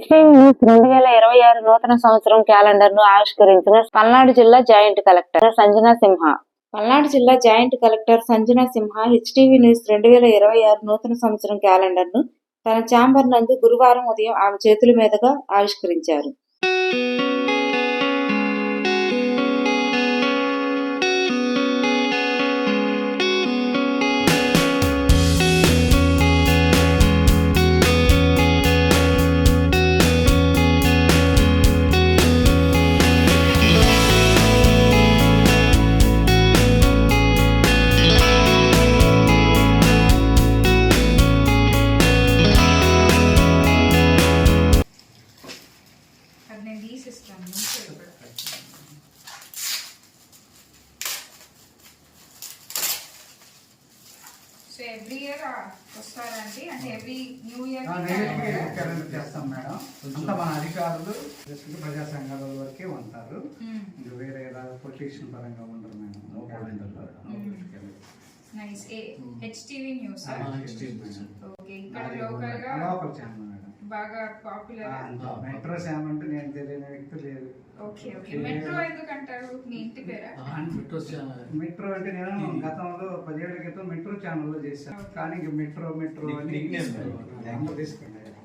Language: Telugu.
హెచ్టీవీ న్యూస్ 2026 నూతన సంవత్సరం క్యాలెండర్ ను ఆవిష్కరించిన పల్నాడు జిల్లా జాయింట్ కలెక్టర్ సంజనా సింహ. పల్నాడు జిల్లా జాయింట్ కలెక్టర్ సంజనా సింహ హెచ్టీవీ న్యూస్ 2026 నూతన సంవత్సరం క్యాలెండర్ ను తన ఛాంబర్ నందు గురువారం ఉదయం ఆమె చేతుల మీదుగా ఆవిష్కరించారు. సో ఎవ్రీ ఇయర్ వస్తారండి, అంటే ఎవ్రీ న్యూ ఇయర్ క్యాలెండర్ చేస్తాం మేడం. అంతా మన అధికారులు ప్రజా సంఘాల వరకే ఉంటారు. ఇంకా వేరే పొలిటీషియన్ పరంగా ఉండరు madam. Nice. HTV news okay. ఇక్కడ లోకల్ ఛానల్ మేడం, బాగా పాపులర్. మెట్రో ఛానల్ అంటే నేను తెలియని వ్యక్తి లేదు. Okay okay. మెట్రో ఎందుకంటారు? మీ ఇంటి పేరా? మెట్రో అంటే నేను గతంలో 10 ఏళ్ల క్రితం మెట్రో ఛానల్లో చేశాను. కానీ ఇంక మెట్రో అని తీసుకున్నాను.